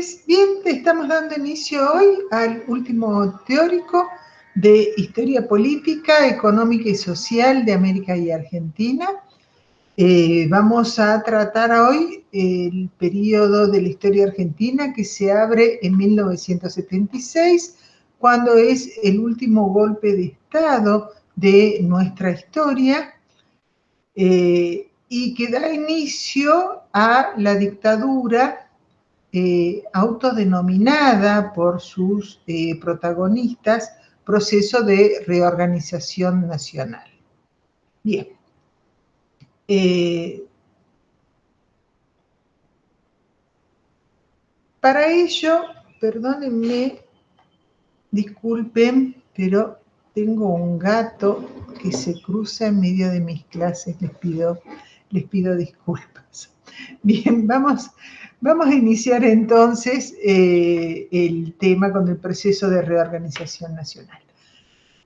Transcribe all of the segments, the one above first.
noches. Bien, estamos dando inicio hoy al último teórico de Historia Política, Económica y Social de América y Argentina. Vamos a tratar hoy el periodo de la historia argentina que se abre en 1976, cuando es el último golpe de Estado de nuestra historia, y que da inicio a la dictadura autodenominada por sus protagonistas Proceso de Reorganización Nacional. Bien. Para ello, perdónenme, disculpen, pero tengo un gato que se cruza en medio de mis clases, les pido disculpas. Bien, vamos a iniciar entonces el tema con el proceso de reorganización nacional.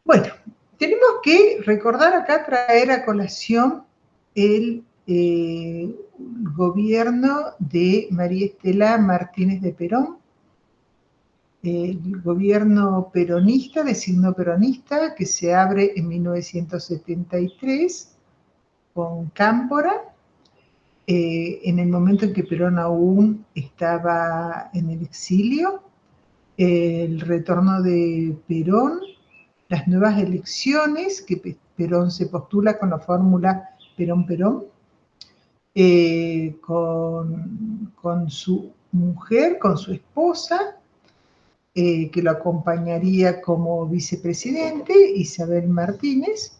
Bueno, tenemos que recordar acá, traer a colación el gobierno de María Estela Martínez de Perón, el gobierno peronista, de signo peronista, que se abre en 1973 con Cámpora, en el momento en que Perón aún estaba en el exilio, el retorno de Perón, las nuevas elecciones, que Perón se postula con la fórmula Perón-Perón, con su mujer, con su esposa, que lo acompañaría como vicepresidente, Isabel Martínez.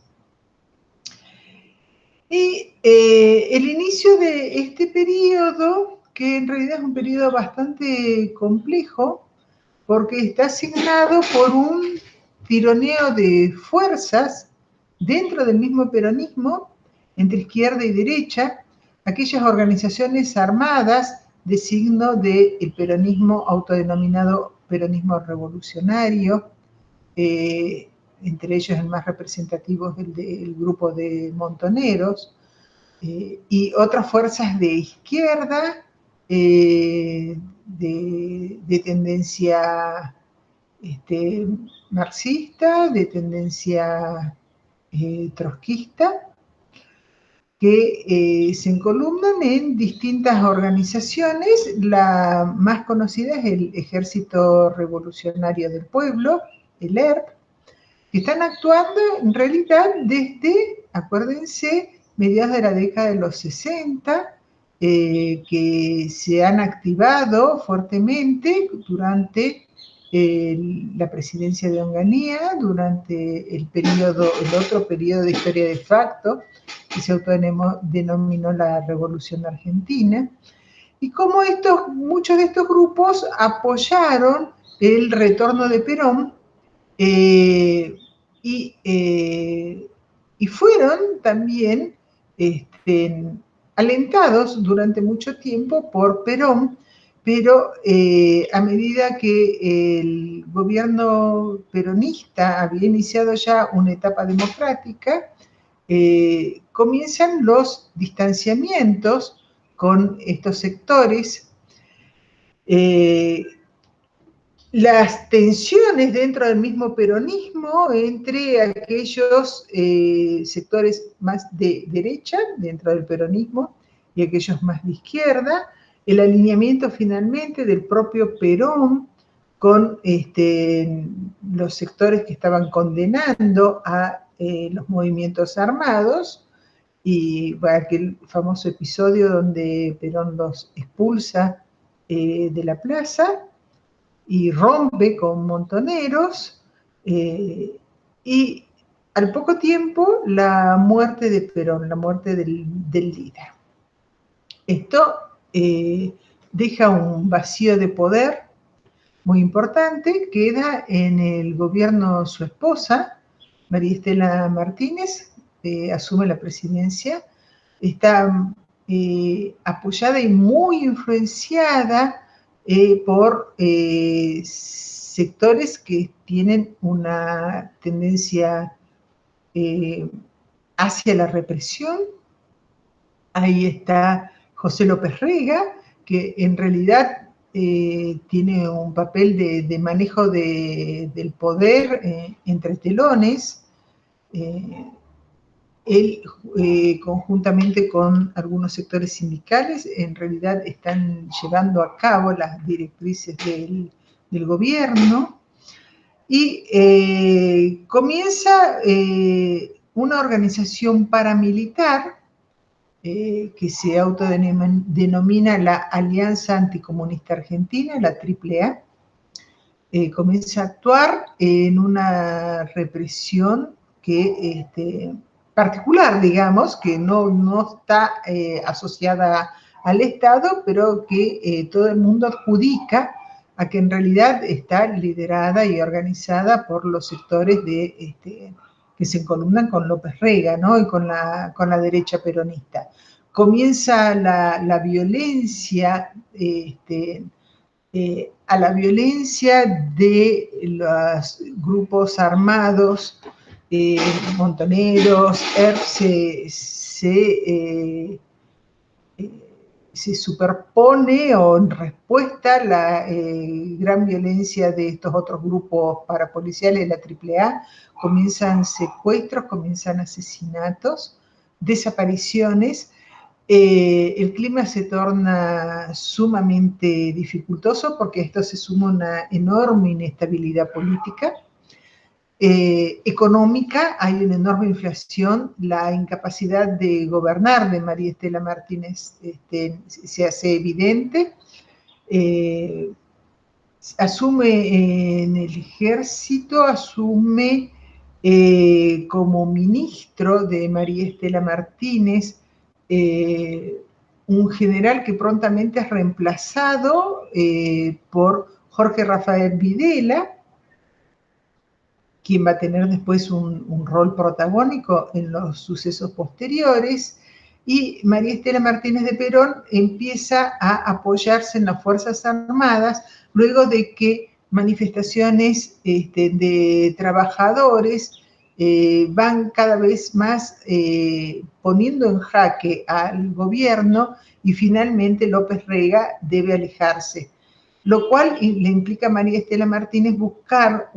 Y el inicio de este periodo, que en realidad es un periodo bastante complejo, porque está asignado por un tironeo de fuerzas dentro del mismo peronismo, entre izquierda y derecha, aquellas organizaciones armadas de signo del peronismo autodenominado peronismo revolucionario, entre ellos el más representativo es el grupo de Montoneros, y otras fuerzas de izquierda, de tendencia marxista, de tendencia trotskista, que se encolumnan en distintas organizaciones. La más conocida es el Ejército Revolucionario del Pueblo, el ERP, que están actuando en realidad desde, acuérdense, mediados de la década de los 60, que se han activado fuertemente durante la presidencia de Onganía, durante el otro periodo de historia de facto, que se autodenominó la Revolución Argentina, y cómo muchos de estos grupos apoyaron el retorno de Perón, y fueron también alentados durante mucho tiempo por Perón, pero a medida que el gobierno peronista había iniciado ya una etapa democrática, comienzan los distanciamientos con estos sectores, las tensiones dentro del mismo peronismo entre aquellos sectores más de derecha dentro del peronismo y aquellos más de izquierda, el alineamiento finalmente del propio Perón con los sectores que estaban condenando a los movimientos armados, y aquel famoso episodio donde Perón los expulsa de la plaza y rompe con Montoneros, y al poco tiempo la muerte de Perón, la muerte del líder. Esto deja un vacío de poder muy importante. Queda en el gobierno su esposa, María Estela Martínez, asume la presidencia, está apoyada y muy influenciada por sectores que tienen una tendencia hacia la represión. Ahí está José López Rega, que en realidad tiene un papel de manejo del poder entre telones. Él, conjuntamente con algunos sectores sindicales, en realidad están llevando a cabo las directrices del gobierno, y comienza una organización paramilitar que se autodenomina la Alianza Anticomunista Argentina, la AAA. Comienza a actuar en una represión que particular, digamos, que no está asociada al Estado, pero que todo el mundo adjudica a que en realidad está liderada y organizada por los sectores que se encolumnan con López Rega, ¿no? Y con la derecha peronista. Comienza la violencia, a la violencia de los grupos armados, montoneros, se superpone o en respuesta a la gran violencia de estos otros grupos parapoliciales de la AAA, comienzan secuestros, comienzan asesinatos, desapariciones. El clima se torna sumamente dificultoso porque a esto se suma una enorme inestabilidad política. Económica, hay una enorme inflación, la incapacidad de gobernar de María Estela Martínez se hace evidente. Asume en el ejército, asume como ministro de María Estela Martínez un general que prontamente es reemplazado por Jorge Rafael Videla, quien va a tener después un rol protagónico en los sucesos posteriores, y María Estela Martínez de Perón empieza a apoyarse en las Fuerzas Armadas luego de que manifestaciones de trabajadores van cada vez más poniendo en jaque al gobierno, y finalmente López Rega debe alejarse, lo cual le implica a María Estela Martínez buscar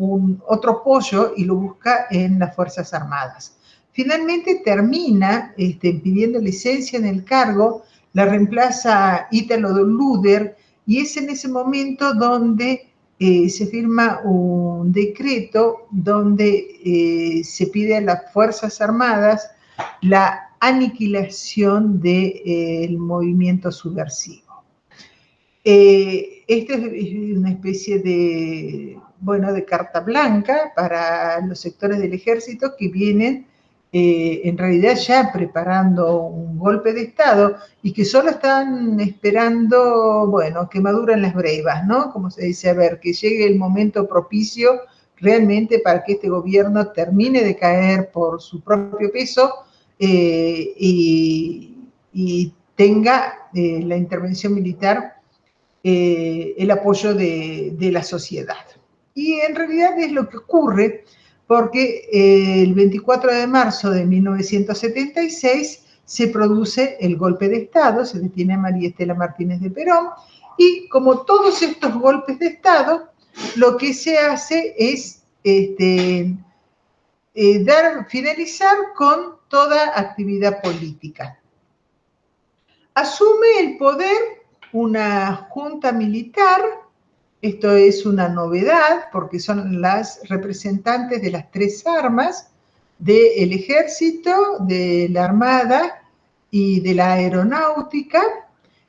otro apoyo, y lo busca en las Fuerzas Armadas. Finalmente termina pidiendo licencia en el cargo, la reemplaza Ítalo Luder, y es en ese momento donde se firma un decreto donde se pide a las Fuerzas Armadas la aniquilación del movimiento subversivo. Esto es una especie de carta blanca para los sectores del ejército que vienen en realidad ya preparando un golpe de Estado y que solo están esperando, que maduren las brevas, ¿no? Como se dice, a ver, que llegue el momento propicio realmente para que este gobierno termine de caer por su propio peso y tenga la intervención militar, el apoyo de la sociedad. Y en realidad es lo que ocurre, porque el 24 de marzo de 1976 se produce el golpe de Estado, se detiene a María Estela Martínez de Perón, y como todos estos golpes de Estado, lo que se hace es finalizar con toda actividad política. Asume el poder una junta militar. Esto es una novedad porque son las representantes de las tres armas, del ejército, de la armada y de la aeronáutica,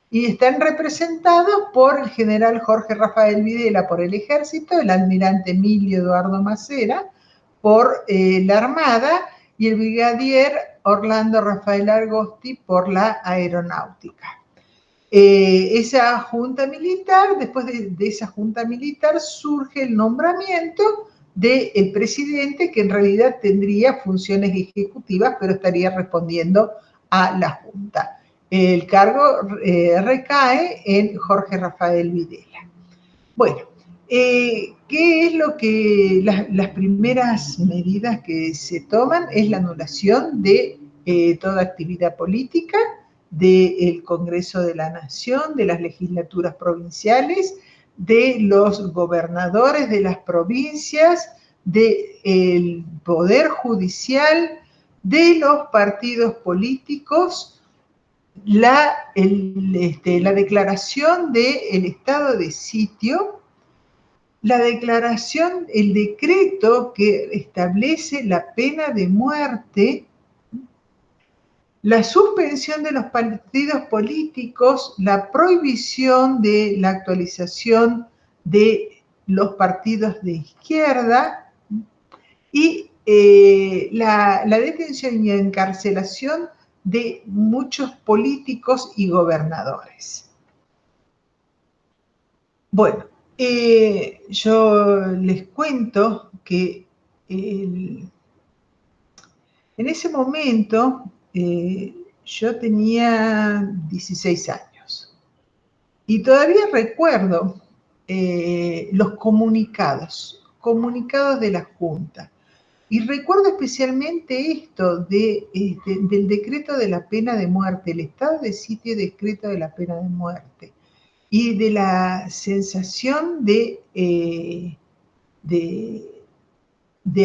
y están representados por el general Jorge Rafael Videla por el ejército, el almirante Emilio Eduardo Macera por la armada, y el brigadier Orlando Rafael Argosti por la aeronáutica. Esa junta militar, después de esa junta militar surge el nombramiento del presidente, que en realidad tendría funciones ejecutivas, pero estaría respondiendo a la junta. El cargo recae en Jorge Rafael Videla. Bueno, ¿qué es lo que las primeras medidas que se toman? Es la anulación de toda actividad política, del Congreso de la Nación, de las legislaturas provinciales, de los gobernadores de las provincias, del Poder Judicial, de los partidos políticos, la declaración del estado de sitio, la declaración, el decreto que establece la pena de muerte, la suspensión de los partidos políticos, la prohibición de la actualización de los partidos de izquierda y la detención y encarcelación de muchos políticos y gobernadores. Bueno, yo les cuento que en ese momento yo tenía 16 años y todavía recuerdo los comunicados de la Junta. Y recuerdo especialmente esto del decreto de la pena de muerte, el estado de sitio y decreto de la pena de muerte, y de la sensación de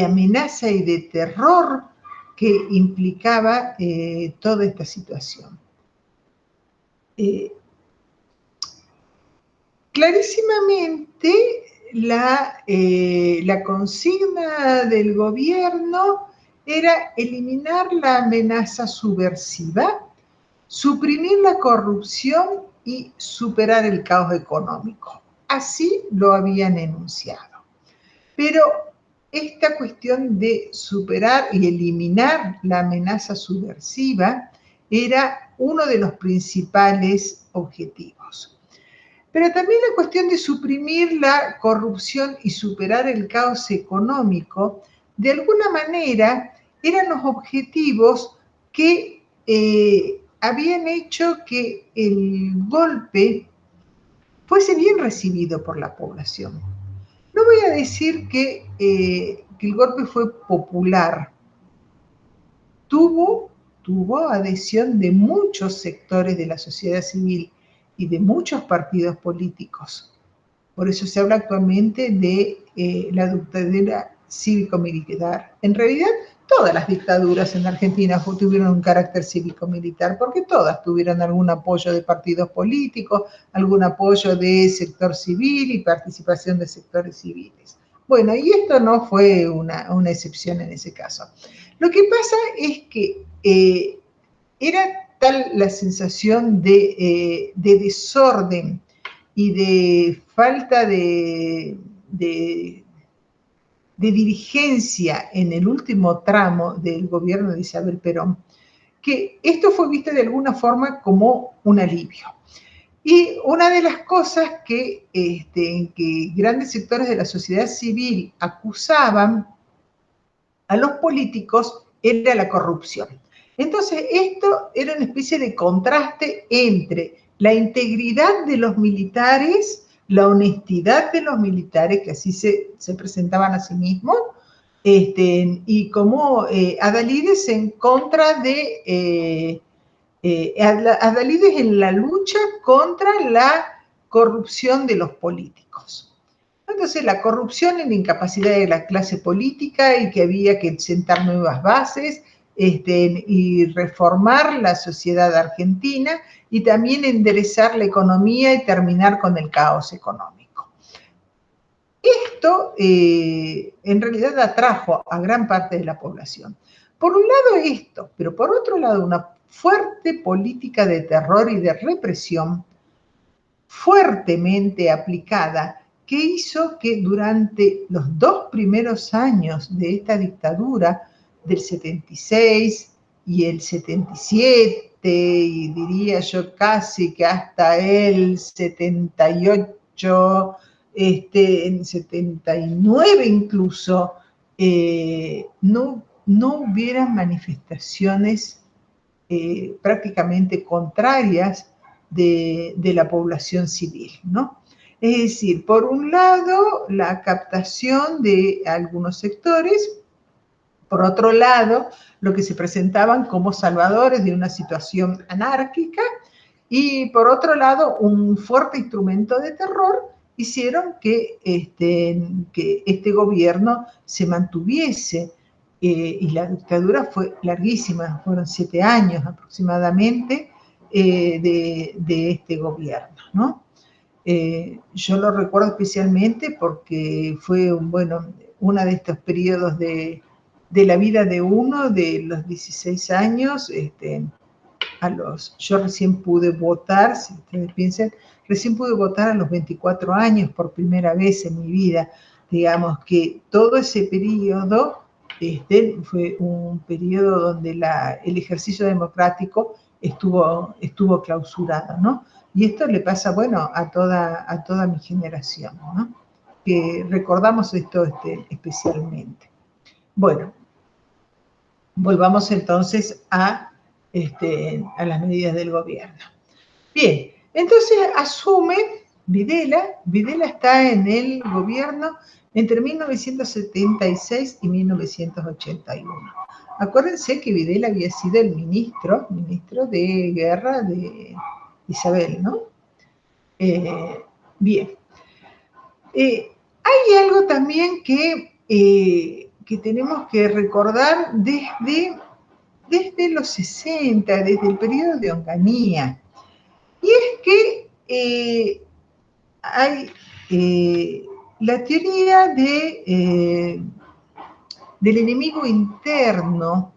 amenaza y de terror que implicaba toda esta situación. Clarísimamente, la consigna del gobierno era eliminar la amenaza subversiva, suprimir la corrupción y superar el caos económico. Así lo habían enunciado. Pero esta cuestión de superar y eliminar la amenaza subversiva era uno de los principales objetivos. Pero también la cuestión de suprimir la corrupción y superar el caos económico, de alguna manera, eran los objetivos que habían hecho que el golpe fuese bien recibido por la población. No voy a decir que el golpe fue popular. Tuvo adhesión de muchos sectores de la sociedad civil y de muchos partidos políticos. Por eso se habla actualmente de la dictadura cívico-militar. En realidad, todas las dictaduras en Argentina tuvieron un carácter cívico-militar, porque todas tuvieron algún apoyo de partidos políticos, algún apoyo de sector civil y participación de sectores civiles. Bueno, y esto no fue una excepción en ese caso. Lo que pasa es que era tal la sensación de desorden y de falta de dirigencia en el último tramo del gobierno de Isabel Perón, que esto fue visto de alguna forma como un alivio. Y una de las cosas que grandes sectores de la sociedad civil acusaban a los políticos era la corrupción. Entonces, esto era una especie de contraste entre la integridad de los militares, la honestidad de los militares, que así se presentaban a sí mismos, y como adalides en contra de, adalides en la lucha contra la corrupción de los políticos. Entonces, la corrupción y la incapacidad de la clase política y que había que sentar nuevas bases y reformar la sociedad argentina y también enderezar la economía y terminar con el caos económico. Esto en realidad atrajo a gran parte de la población. Por un lado esto, pero por otro lado una fuerte política de terror y de represión fuertemente aplicada que hizo que durante los 2 primeros años de esta dictadura, del 76 y el 77, y diría yo casi que hasta el 78, en 79 incluso, no hubieran manifestaciones prácticamente contrarias de la población civil, ¿no? Es decir, por un lado, la captación de algunos sectores, Por otro lado, lo que se presentaban como salvadores de una situación anárquica, y por otro lado, un fuerte instrumento de terror hicieron que este gobierno se mantuviese, y la dictadura fue larguísima, fueron 7 años aproximadamente de este gobierno, ¿no? Yo lo recuerdo especialmente porque fue uno de estos periodos de la vida de uno, de los 16 años, yo recién pude votar, si ustedes piensan, recién pude votar a los 24 años por primera vez en mi vida. Digamos que todo ese periodo fue un periodo donde el ejercicio democrático estuvo clausurado, ¿no? Y esto le pasa, bueno, a toda mi generación, ¿no? Que recordamos esto especialmente. Bueno, volvamos entonces a las medidas del gobierno. Bien, entonces asume Videla está en el gobierno entre 1976 y 1981. Acuérdense que Videla había sido el ministro de guerra de Isabel, ¿no? Bien. Hay algo también que tenemos que recordar desde los 60, desde el periodo de Onganía, y es que hay la teoría del enemigo interno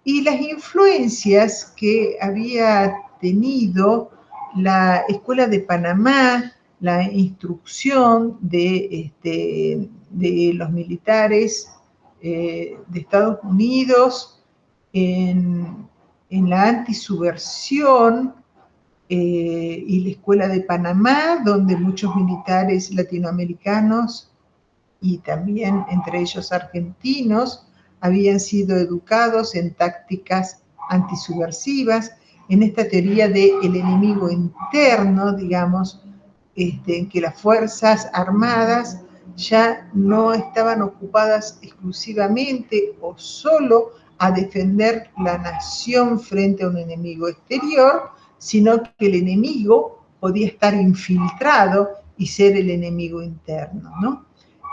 y las influencias que había tenido la Escuela de Panamá, la instrucción de los militares de Estados Unidos en la antisubversión, y la Escuela de Panamá, donde muchos militares latinoamericanos y también entre ellos argentinos habían sido educados en tácticas antisubversivas, en esta teoría del enemigo interno, digamos, en que las Fuerzas Armadas ya no estaban ocupadas exclusivamente o solo a defender la nación frente a un enemigo exterior, sino que el enemigo podía estar infiltrado y ser el enemigo interno, ¿no?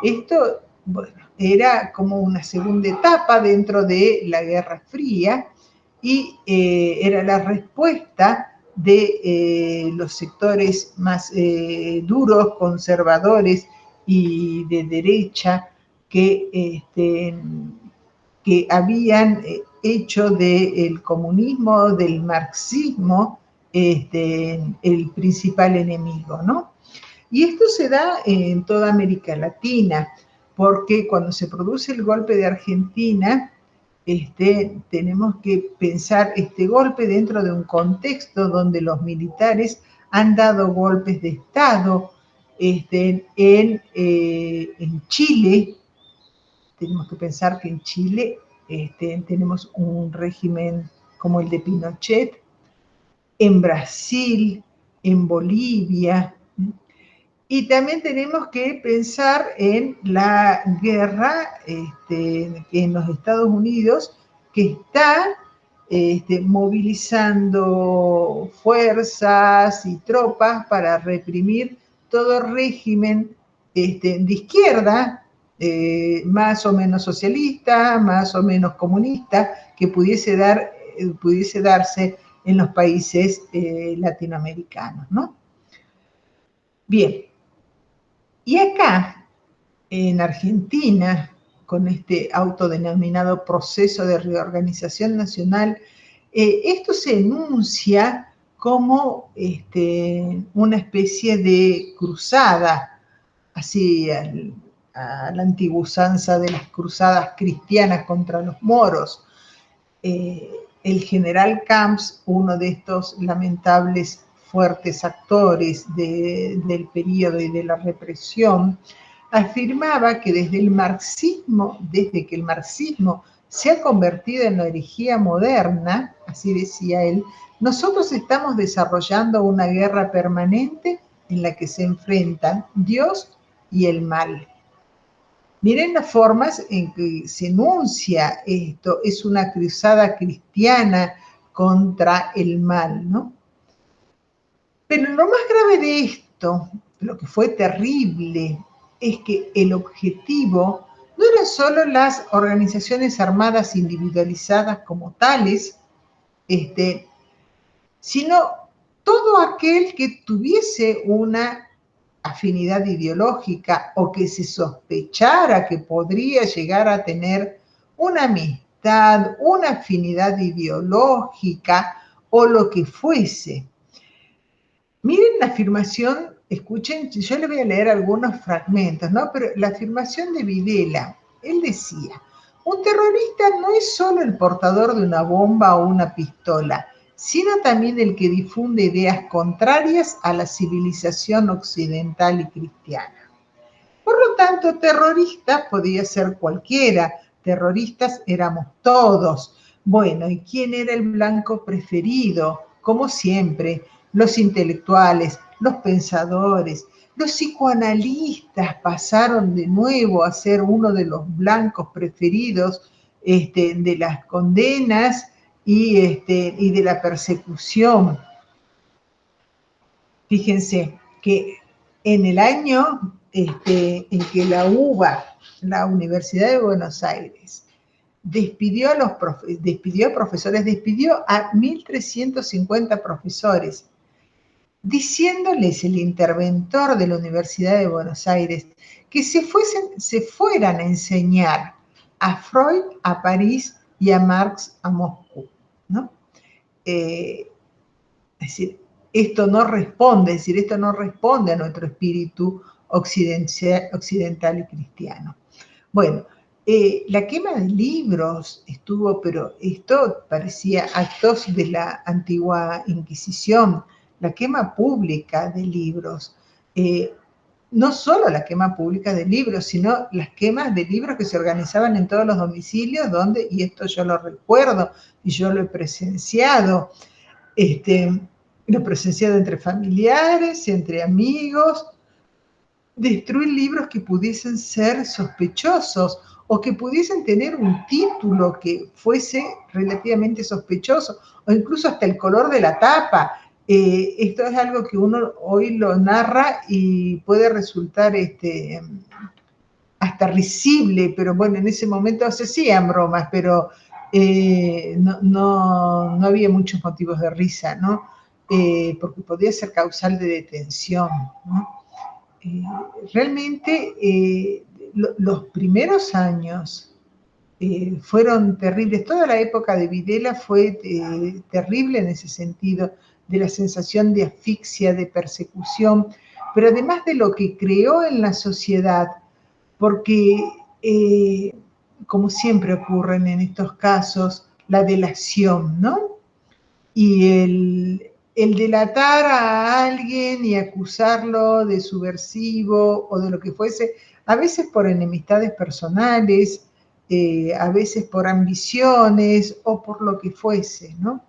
Esto, bueno, era como una segunda etapa dentro de la Guerra Fría y era la respuesta de los sectores más duros, conservadores y de derecha que habían hecho del comunismo, del marxismo, el principal enemigo, ¿no? Y esto se da en toda América Latina, porque cuando se produce el golpe de Argentina, tenemos que pensar este golpe dentro de un contexto donde los militares han dado golpes de Estado en Chile. Tenemos que pensar que en Chile tenemos un régimen como el de Pinochet, en Brasil, en Bolivia, y también tenemos que pensar en la guerra en los Estados Unidos, que está movilizando fuerzas y tropas para reprimir todo régimen de izquierda, más o menos socialista, más o menos comunista, que pudiese darse en los países latinoamericanos, ¿no? Bien, y acá, en Argentina, con este autodenominado proceso de reorganización nacional, esto se enuncia como una especie de cruzada, así a la antigua usanza de las cruzadas cristianas contra los moros. El general Camps, uno de estos lamentables fuertes actores del periodo y de la represión, afirmaba que desde que el marxismo se ha convertido en la herejía moderna, así decía él, nosotros estamos desarrollando una guerra permanente en la que se enfrentan Dios y el mal. Miren las formas en que se enuncia esto, es una cruzada cristiana contra el mal, ¿no? Pero lo más grave de esto, lo que fue terrible, es que el objetivo no eran solo las organizaciones armadas individualizadas como tales, sino todo aquel que tuviese una afinidad ideológica o que se sospechara que podría llegar a tener una amistad, una afinidad ideológica o lo que fuese. Miren la afirmación, escuchen, yo les voy a leer algunos fragmentos, ¿no? Pero la afirmación de Videla, él decía, un terrorista no es solo el portador de una bomba o una pistola, sino también el que difunde ideas contrarias a la civilización occidental y cristiana. Por lo tanto, terrorista podía ser cualquiera, terroristas éramos todos. Bueno, ¿y quién era el blanco preferido? Como siempre, los intelectuales, los pensadores, los psicoanalistas pasaron de nuevo a ser uno de los blancos preferidos de las condenas y de la persecución. Fíjense que en el año en que la UBA, la Universidad de Buenos Aires, despidió a profesores, despidió a 1.350 profesores, diciéndoles el interventor de la Universidad de Buenos Aires que se fueran a enseñar a Freud a París y a Marx a Moscú, ¿no? Es decir, esto no responde a nuestro espíritu occidental y cristiano. Bueno, la quema de libros estuvo, pero esto parecía actos de la antigua Inquisición, la quema pública de libros. No solo la quema pública de libros, sino las quemas de libros que se organizaban en todos los domicilios, donde, y esto yo lo recuerdo, y yo lo he presenciado, lo he presenciado entre familiares, entre amigos, destruir libros que pudiesen ser sospechosos o que pudiesen tener un título que fuese relativamente sospechoso, o incluso hasta el color de la tapa. Esto es algo que uno hoy lo narra y puede resultar hasta risible, pero bueno, en ese momento se hacían bromas, pero no había muchos motivos de risa, ¿no? Porque podía ser causal de detención, ¿no? Realmente los primeros años fueron terribles. Toda la época de Videla fue terrible en ese sentido, de la sensación de asfixia, de persecución, pero además de lo que creó en la sociedad, porque, como siempre ocurren en estos casos, la delación, ¿no? Y el delatar a alguien y acusarlo de subversivo o de lo que fuese, a veces por enemistades personales, a veces por ambiciones o por lo que fuese, ¿no?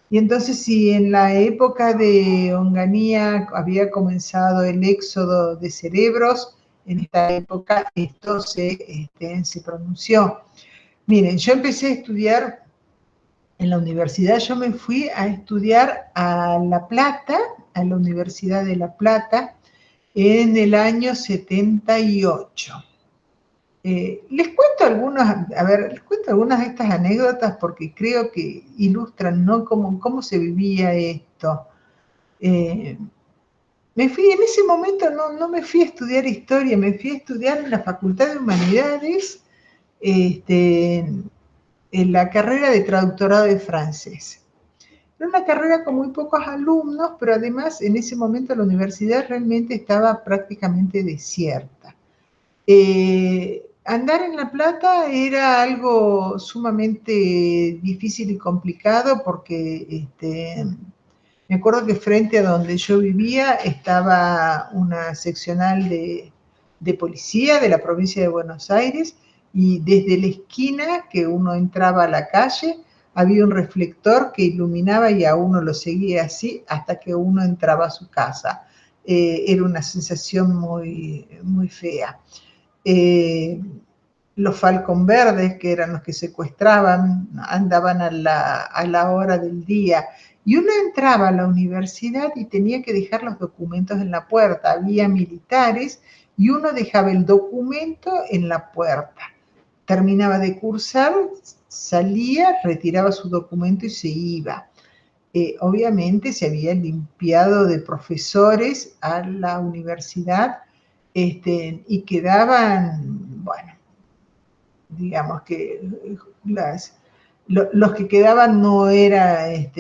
Y entonces si en la época de Onganía había comenzado el éxodo de cerebros, en esta época esto se pronunció. Miren, yo empecé a estudiar en la universidad, yo me fui a estudiar a La Plata, a la Universidad de La Plata, en el año 78. Les cuento les cuento algunas de estas anécdotas porque creo que ilustran, ¿no?, cómo se vivía esto. En ese momento no me fui a estudiar historia, me fui a estudiar en la Facultad de Humanidades, en la carrera de traductorado de francés. Era una carrera con muy pocos alumnos, pero además en ese momento la universidad realmente estaba prácticamente desierta. Andar en La Plata era algo sumamente difícil y complicado porque me acuerdo que frente a donde yo vivía estaba una seccional de policía de la provincia de Buenos Aires y desde la esquina que uno entraba a la calle había un reflector que iluminaba y a uno lo seguía así hasta que uno entraba a su casa. Era una sensación muy, muy fea. los Falcon Verdes, que eran los que secuestraban, andaban a la hora del día. Y uno entraba a la universidad y tenía que dejar los documentos en la puerta. Había militares y uno dejaba el documento en la puerta. Terminaba de cursar, salía, retiraba su documento y se iba. Obviamente se había limpiado de profesores a la universidad y quedaban, bueno, digamos que los que quedaban no eran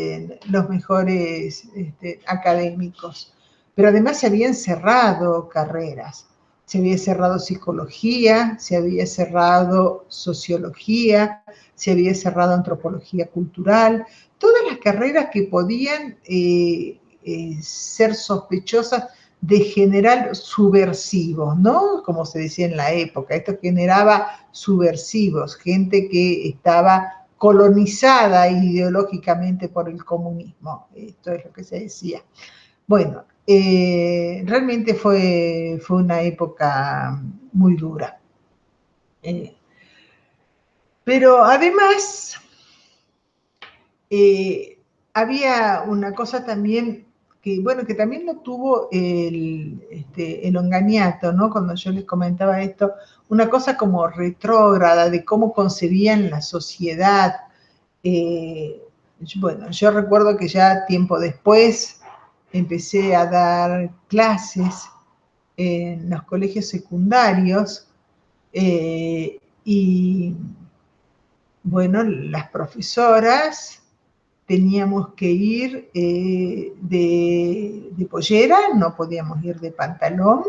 los mejores académicos, pero además se habían cerrado carreras. Se había cerrado psicología, se había cerrado sociología, se había cerrado antropología cultural, todas las carreras que podían ser sospechosas de general subversivos, ¿no? Como se decía en la época, esto generaba subversivos, gente que estaba colonizada ideológicamente por el comunismo, esto es lo que se decía. Bueno, realmente fue una época muy dura. Pero además, había una cosa también que, bueno, que también lo tuvo el Onganiato, ¿no? Cuando yo les comentaba esto, una cosa como retrógrada de cómo concebían la sociedad. Bueno, yo recuerdo que ya tiempo después empecé a dar clases en los colegios secundarios y, bueno, las profesoras teníamos que ir de pollera, no podíamos ir de pantalón,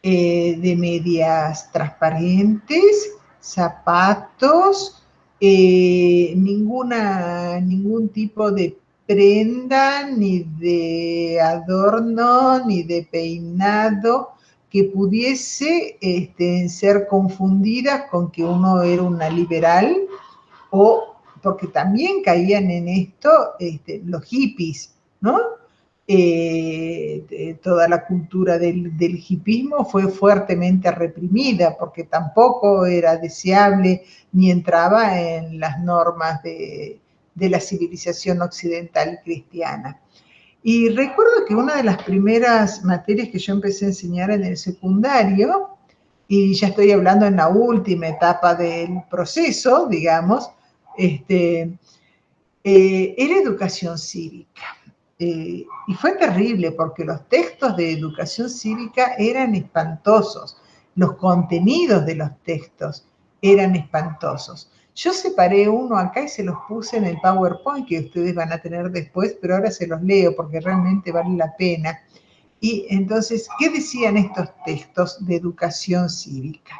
de medias transparentes, zapatos, ningún tipo de prenda, ni de adorno, ni de peinado que pudiese ser confundidas con que uno era una liberal, o porque también caían en esto los hippies, ¿no? Toda la cultura del hipismo fue fuertemente reprimida porque tampoco era deseable ni entraba en las normas de la civilización occidental cristiana. Y recuerdo que una de las primeras materias que yo empecé a enseñar en el secundario, y ya estoy hablando en la última etapa del proceso, digamos, era educación cívica. Y fue terrible porque los textos de educación cívica eran espantosos, los contenidos de los textos eran espantosos. Yo separé uno acá y se los puse en el PowerPoint que ustedes van a tener después, pero ahora se los leo porque realmente vale la pena. Y entonces, ¿qué decían estos textos de educación cívica?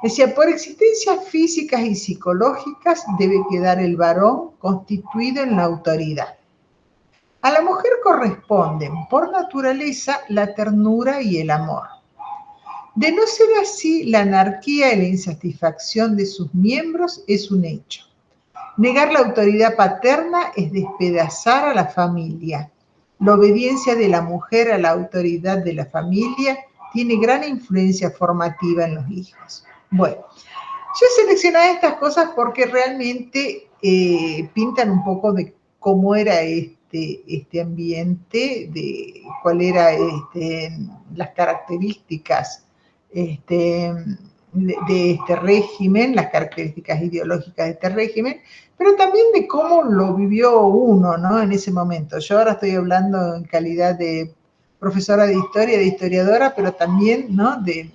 Decía, por existencias físicas y psicológicas debe quedar el varón constituido en la autoridad. A la mujer corresponden, por naturaleza, la ternura y el amor. De no ser así, la anarquía y la insatisfacción de sus miembros es un hecho. Negar la autoridad paterna es despedazar a la familia. La obediencia de la mujer a la autoridad de la familia tiene gran influencia formativa en los hijos. Bueno, yo seleccioné estas cosas porque realmente pintan un poco de cómo era este ambiente, de cuáles eran las características de este régimen, las características ideológicas de este régimen, pero también de cómo lo vivió uno, ¿no? En ese momento. Yo ahora estoy hablando en calidad de profesora de historia, de historiadora, pero también, ¿no? de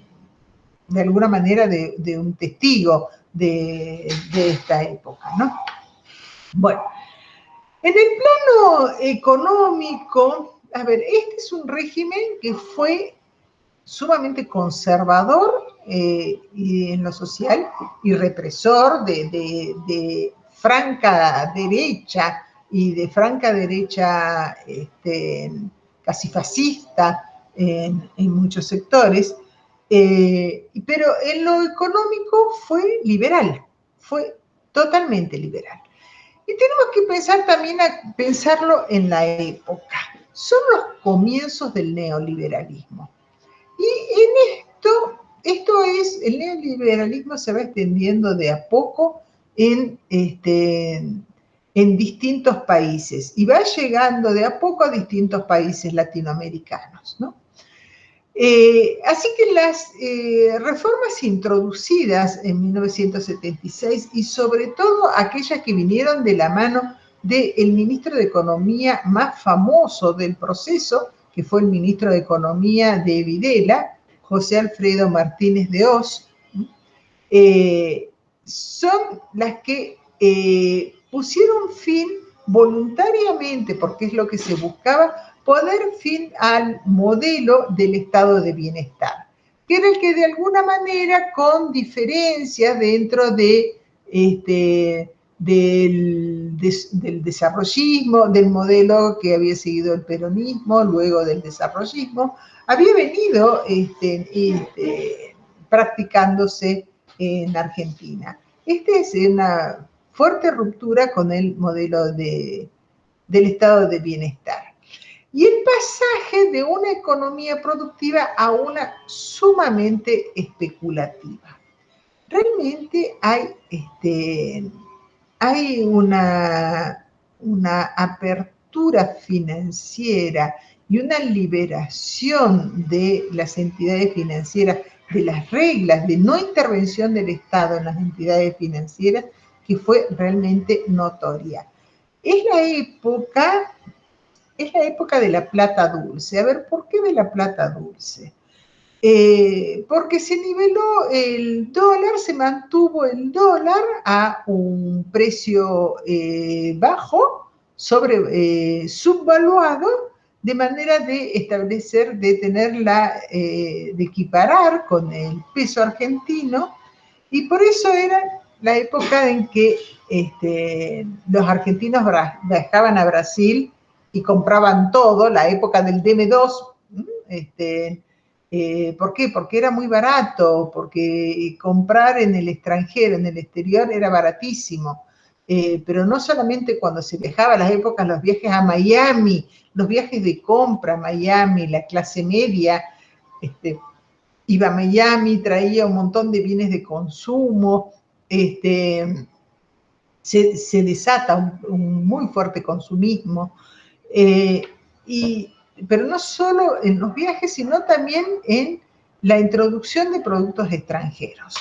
alguna manera de un testigo de esta época, ¿no? Bueno, en el plano económico, a ver, este es un régimen que fue sumamente conservador y en lo social y represor de franca derecha y de franca derecha casi fascista en muchos sectores, pero en lo económico fue liberal, fue totalmente liberal. Y tenemos que pensar también a pensarlo en la época. Son los comienzos del neoliberalismo. Y en esto es el neoliberalismo se va extendiendo de a poco en distintos países y va llegando de a poco a distintos países latinoamericanos, ¿no? Así que las reformas introducidas en 1976 y sobre todo aquellas que vinieron de la mano del ministro de Economía más famoso del proceso, que fue el ministro de Economía de Videla, José Alfredo Martínez de Oz, son las que pusieron fin voluntariamente, porque es lo que se buscaba, poner fin al modelo del estado de bienestar, que era el que de alguna manera, con diferencias dentro del desarrollismo, del modelo que había seguido el peronismo, luego del desarrollismo, había venido practicándose en Argentina. Esta es una fuerte ruptura con el modelo del estado de bienestar. Y el pasaje de una economía productiva a una sumamente especulativa. Realmente hay una apertura financiera y una liberación de las entidades financieras, de las reglas de no intervención del Estado en las entidades financieras, que fue realmente notoria. Es la época de la plata dulce. A ver, ¿por qué de la plata dulce? Porque se niveló el dólar, se mantuvo el dólar a un precio bajo, subvaluado, de manera de establecer, de equiparar con el peso argentino, y por eso era la época en que los argentinos viajaban a Brasil y compraban todo, la época del DM2, ¿por qué? Porque era muy barato, porque comprar en el extranjero, en el exterior, era baratísimo. Pero no solamente cuando se viajaba, a las épocas, los viajes a Miami, los viajes de compra a Miami, la clase media, iba a Miami, traía un montón de bienes de consumo, se desata un muy fuerte consumismo, pero no solo en los viajes, sino también en la introducción de productos extranjeros.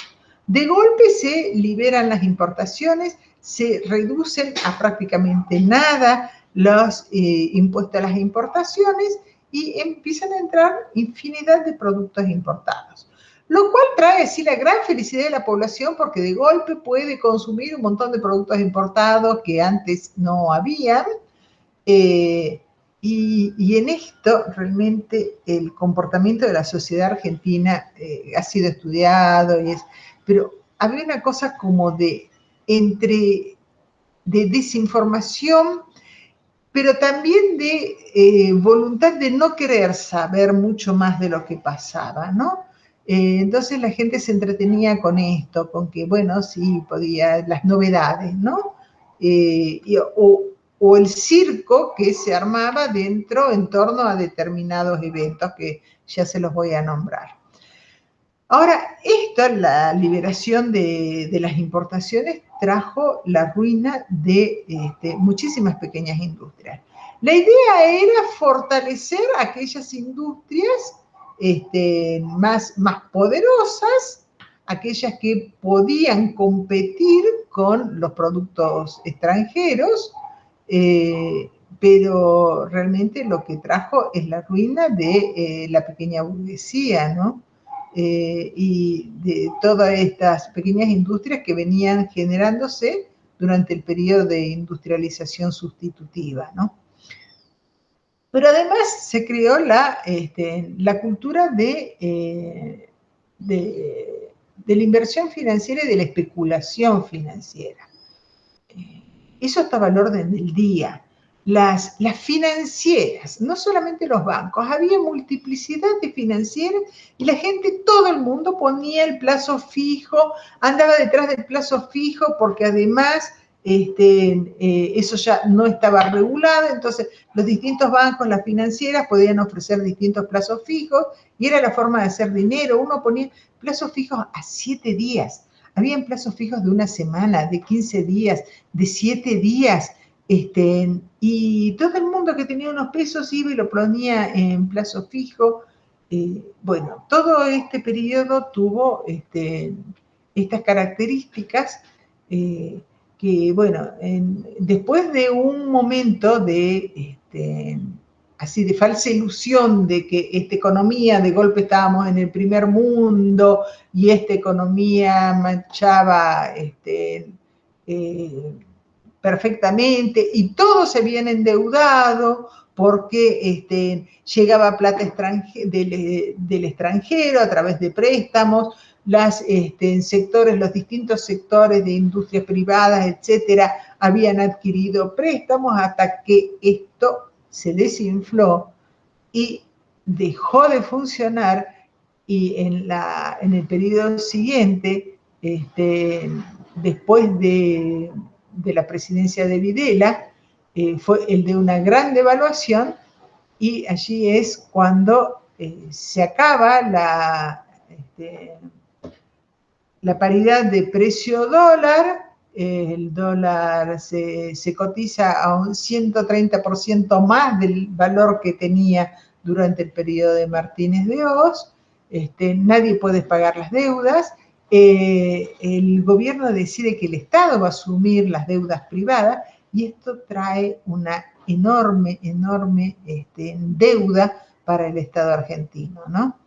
De golpe se liberan las importaciones, se reducen a prácticamente nada los impuestos a las importaciones y empiezan a entrar infinidad de productos importados. Lo cual trae así la gran felicidad de la población porque de golpe puede consumir un montón de productos importados que antes no habían. Y en esto realmente el comportamiento de la sociedad argentina ha sido estudiado, pero había una cosa como de desinformación, pero también de voluntad de no querer saber mucho más de lo que pasaba, ¿no? Entonces la gente se entretenía con esto, con que, bueno, sí, podía, las novedades, ¿no? O el circo que se armaba en torno a determinados eventos que ya se los voy a nombrar. Ahora, la liberación de las importaciones trajo la ruina de muchísimas pequeñas industrias. La idea era fortalecer aquellas industrias más poderosas, aquellas que podían competir con los productos extranjeros, pero realmente lo que trajo es la ruina de la pequeña burguesía, ¿no? Y de todas estas pequeñas industrias que venían generándose durante el periodo de industrialización sustitutiva, ¿no? Pero además se creó la cultura de la inversión financiera y de la especulación financiera. Eso estaba al orden del día. Las financieras, no solamente los bancos, había multiplicidad de financieras y la gente, todo el mundo ponía el plazo fijo, andaba detrás del plazo fijo porque además eso ya no estaba regulado, entonces los distintos bancos, las financieras podían ofrecer distintos plazos fijos y era la forma de hacer dinero. Uno ponía, plazos fijos a 7 días. Habían plazos fijos de una semana, de 15 días, de 7 días. Y todo el mundo que tenía unos pesos iba y lo ponía en plazo fijo. Bueno, todo este periodo tuvo estas características que, bueno, después de un momento de, así de falsa ilusión de que esta economía, de golpe estábamos en el primer mundo y esta economía marchaba perfectamente y todos se habían endeudado porque llegaba plata del extranjero a través de préstamos, los distintos sectores de industrias privadas, etcétera, habían adquirido préstamos hasta que esto se desinfló y dejó de funcionar y en el periodo siguiente, después de la presidencia de Videla, fue el de una gran devaluación y allí es cuando se acaba la paridad de precio-dólar. El dólar se cotiza a un 130% más del valor que tenía durante el periodo de Martínez de Hoz. Nadie puede pagar las deudas. El gobierno decide que el Estado va a asumir las deudas privadas y esto trae una enorme deuda para el Estado argentino, ¿no?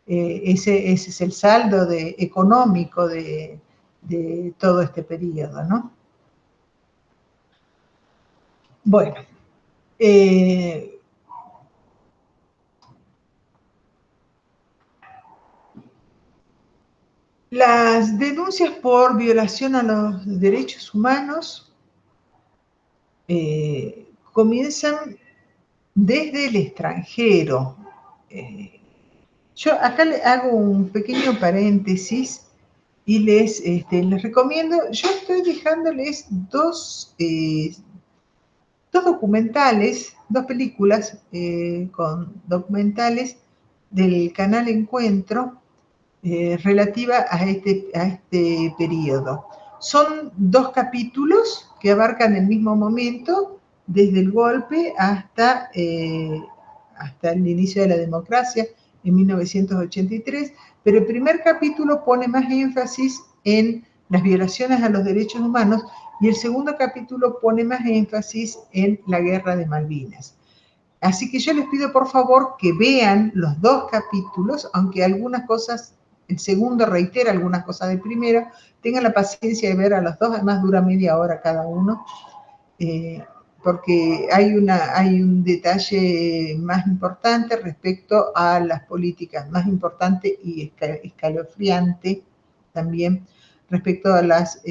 Ese es el saldo económico de todo este periodo, ¿no? Bueno, las denuncias por violación a los derechos humanos comienzan desde el extranjero. Yo acá le hago un pequeño paréntesis y les recomiendo, yo estoy dejándoles dos documentales, dos películas con documentales del canal Encuentro relativa a este periodo. Son 2 capítulos que abarcan el mismo momento, desde el golpe hasta el inicio de la democracia en 1983, pero el primer capítulo pone más énfasis en las violaciones a los derechos humanos y el segundo capítulo pone más énfasis en la guerra de Malvinas. Así que yo les pido por favor que vean los 2 capítulos, aunque algunas cosas, el segundo reitera algunas cosas del primero, tengan la paciencia de ver a los 2, además dura media hora cada uno, porque hay un detalle más importante respecto a las políticas, más importante y escalofriante también respecto a las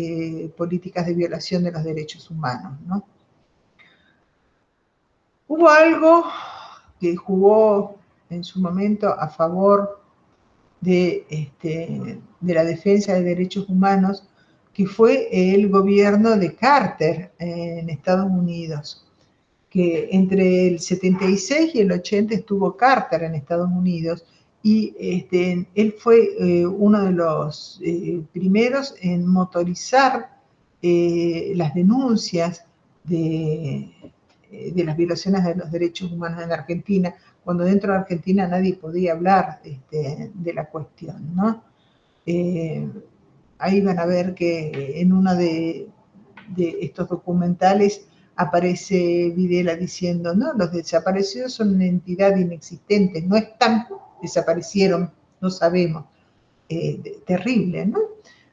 políticas de violación de los derechos humanos, ¿no? Hubo algo que jugó en su momento a favor de la defensa de derechos humanos, que fue el gobierno de Carter en Estados Unidos, que entre el 76 y el 80 estuvo Carter en Estados Unidos y él fue uno de los primeros en motorizar las denuncias de las violaciones de los derechos humanos en Argentina, cuando dentro de Argentina nadie podía hablar de la cuestión, ¿no? Ahí van a ver que en uno de estos documentales aparece Videla diciendo, no, los desaparecidos son una entidad inexistente, no están, desaparecieron, no sabemos. Terrible, ¿no?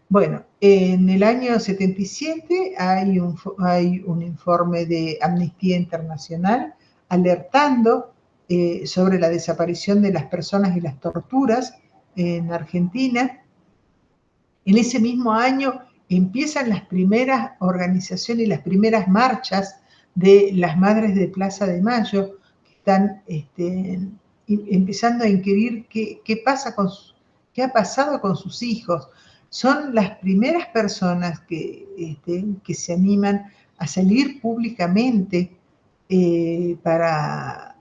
Bueno, en el año 77 hay un informe de Amnistía Internacional alertando sobre la desaparición de las personas y las torturas en Argentina. En ese mismo año empiezan las primeras organizaciones y las primeras marchas de las madres de Plaza de Mayo, que están empezando a inquirir qué ha pasado con sus hijos. Son las primeras personas que se animan a salir públicamente para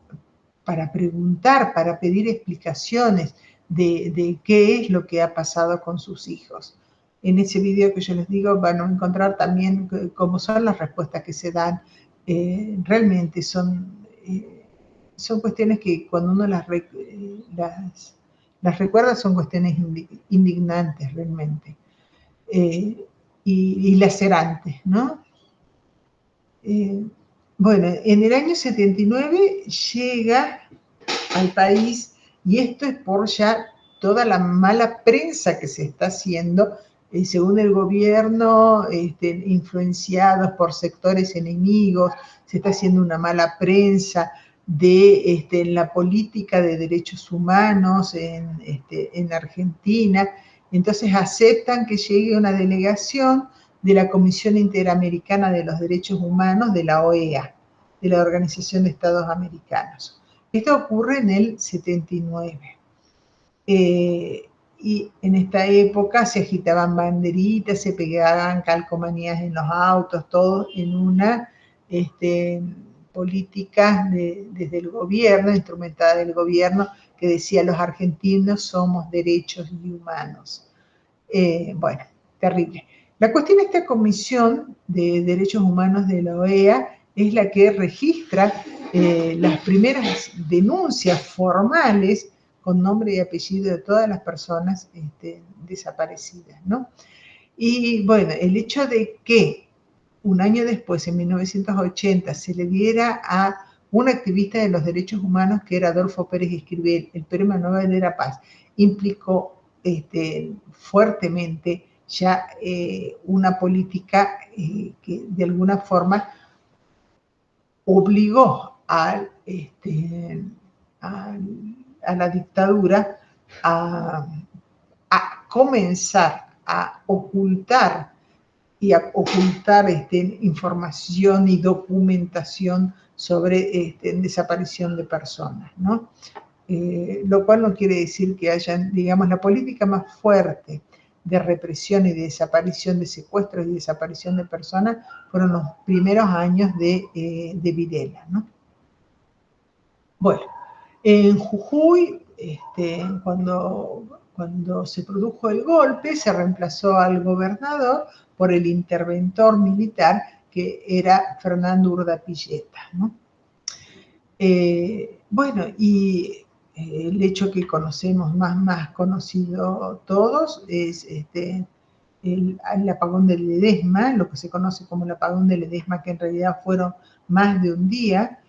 preguntar, para pedir explicaciones. de qué es lo que ha pasado con sus hijos. En ese video que yo les digo van a encontrar también cómo son las respuestas que se dan. Realmente son cuestiones que cuando uno las recuerda son cuestiones indignantes realmente, y lacerantes, ¿no? Bueno, en el año 79 llega al país, y esto es por ya toda la mala prensa que se está haciendo, según el gobierno, influenciados por sectores enemigos, se está haciendo una mala prensa de la política de derechos humanos en Argentina. Entonces aceptan que llegue una delegación de la Comisión Interamericana de los Derechos Humanos, de la OEA, de la Organización de Estados Americanos. Esto ocurre en el 79. Y en esta época se agitaban banderitas, se pegaban calcomanías en los autos, todo en una política desde el gobierno, instrumentada del gobierno, que decía: los argentinos somos derechos y humanos. Bueno, terrible. La cuestión de esta Comisión de Derechos Humanos de la OEA es la que registra las primeras denuncias formales con nombre y apellido de todas las personas desaparecidas, ¿no? Y bueno, el hecho de que un año después, en 1980, se le diera a un activista de los derechos humanos, que era Adolfo Pérez Esquivel, el Premio Nobel de la Paz, implicó fuertemente ya una política que de alguna forma obligó a la dictadura a comenzar a ocultar información y documentación sobre desaparición de personas, ¿no? Lo cual no quiere decir que hayan, digamos, la política más fuerte de represión y de desaparición, de secuestros y desaparición de personas, fueron los primeros años de Videla, ¿no? Bueno, en Jujuy, cuando se produjo el golpe, se reemplazó al gobernador por el interventor militar, que era Fernando Urdapilleta, ¿no? Bueno, y el hecho que conocemos más conocido todos es el apagón de Ledesma, lo que se conoce como el apagón de Ledesma, que en realidad fueron más de un día,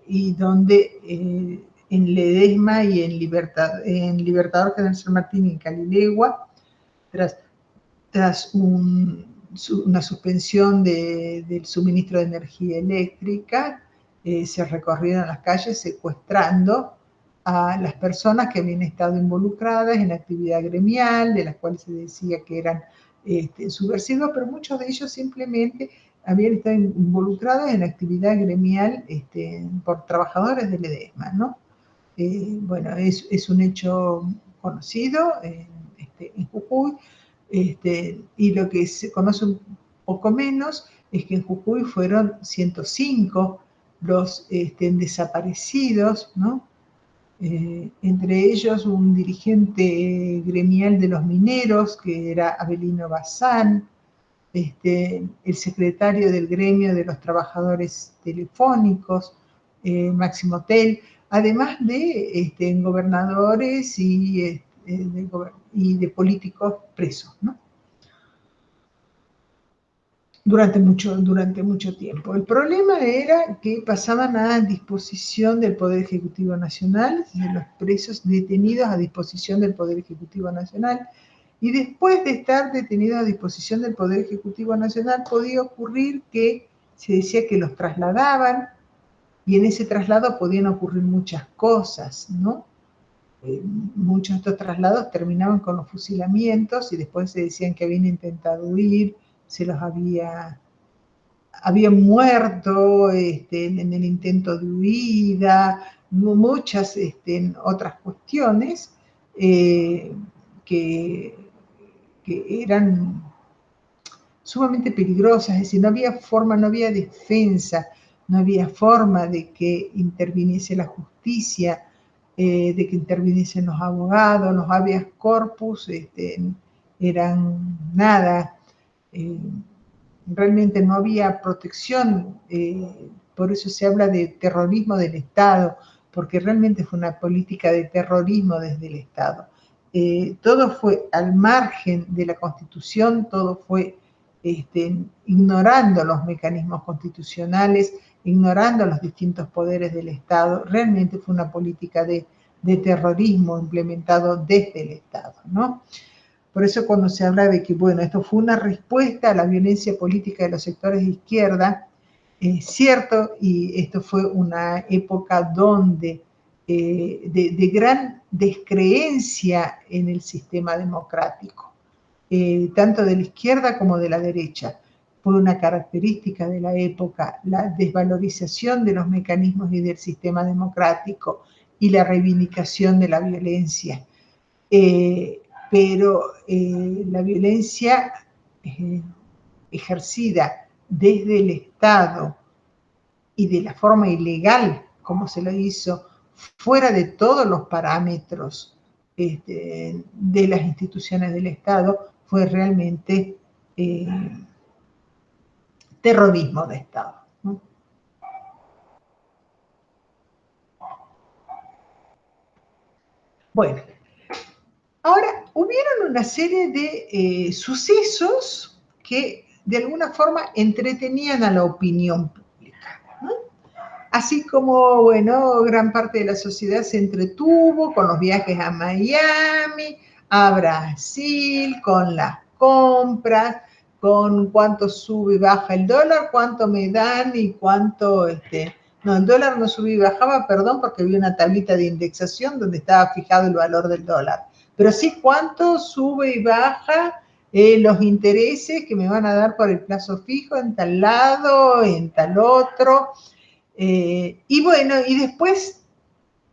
y donde en Ledesma y en Libertador General San Martín y en Calilegua, tras una suspensión del suministro de energía eléctrica, se recorrieron las calles secuestrando a las personas que habían estado involucradas en actividad gremial, de las cuales se decía que eran subversivos, pero muchos de ellos simplemente habían estado involucrados en actividad gremial por trabajadores del Ledesma, ¿no? Bueno, es un hecho conocido en Jujuy, y lo que se conoce un poco menos es que en Jujuy fueron 105 los desaparecidos, ¿no? Entre ellos un dirigente gremial de los mineros, que era Abelino Bazán, el secretario del gremio de los trabajadores telefónicos, Máximo Tell, además de gobernadores y de políticos presos, ¿no? Durante mucho tiempo. El problema era que pasaban a disposición del Poder Ejecutivo Nacional, de los presos detenidos a disposición del Poder Ejecutivo Nacional, y después de estar detenidos a disposición del Poder Ejecutivo Nacional podía ocurrir que se decía que los trasladaban, y en ese traslado podían ocurrir muchas cosas, ¿no? Muchos de estos traslados terminaban con los fusilamientos, y después se decían que habían intentado huir, se los habían muerto en el intento de huida, muchas otras cuestiones que, que eran sumamente peligrosas. Es decir, no había forma, no había defensa, no había forma de que interviniese la justicia de que interviniesen los abogados, los habeas corpus eran nada, realmente no había protección, por eso se habla de terrorismo del Estado, porque realmente fue una política de terrorismo desde el Estado. Todo fue al margen de la Constitución, todo fue ignorando los mecanismos constitucionales, ignorando los distintos poderes del Estado. Realmente fue una política de terrorismo implementado desde el Estado, ¿no? Por eso cuando se habla de que, bueno, esto fue una respuesta a la violencia política de los sectores de izquierda, es cierto, y esto fue una época donde de gran descreencia en el sistema democrático, tanto de la izquierda como de la derecha. Fue una característica de la época la desvalorización de los mecanismos y del sistema democrático y la reivindicación de la violencia. Pero la violencia ejercida desde el Estado y de la forma ilegal como se lo hizo, fuera de todos los parámetros de las instituciones del Estado, fue realmente terrorismo de Estado, ¿no? Bueno, ahora hubieron una serie de sucesos que de alguna forma entretenían a la opinión pública, ¿no? Así como, bueno, gran parte de la sociedad se entretuvo con los viajes a Miami, a Brasil, con las compras, con cuánto sube y baja el dólar, cuánto me dan y cuánto, no, el dólar no subía y bajaba, perdón, porque había una tablita de indexación donde estaba fijado el valor del dólar. Pero sí cuánto sube y baja los intereses que me van a dar por el plazo fijo en tal lado, en tal otro. Y bueno, y después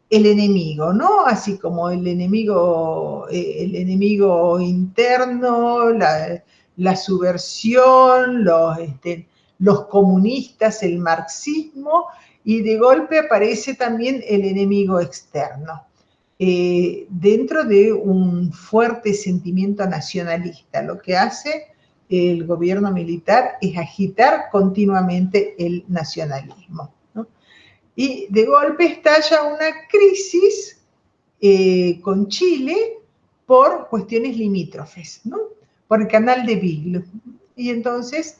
el enemigo, ¿no? Así como el enemigo interno, la subversión, los comunistas, el marxismo, y de golpe aparece también el enemigo externo, dentro de un fuerte sentimiento nacionalista. Lo que hace el gobierno militar es agitar continuamente el nacionalismo, ¿no? Y de golpe estalla una crisis con Chile por cuestiones limítrofes, ¿no? Por el canal de Beagle. Y entonces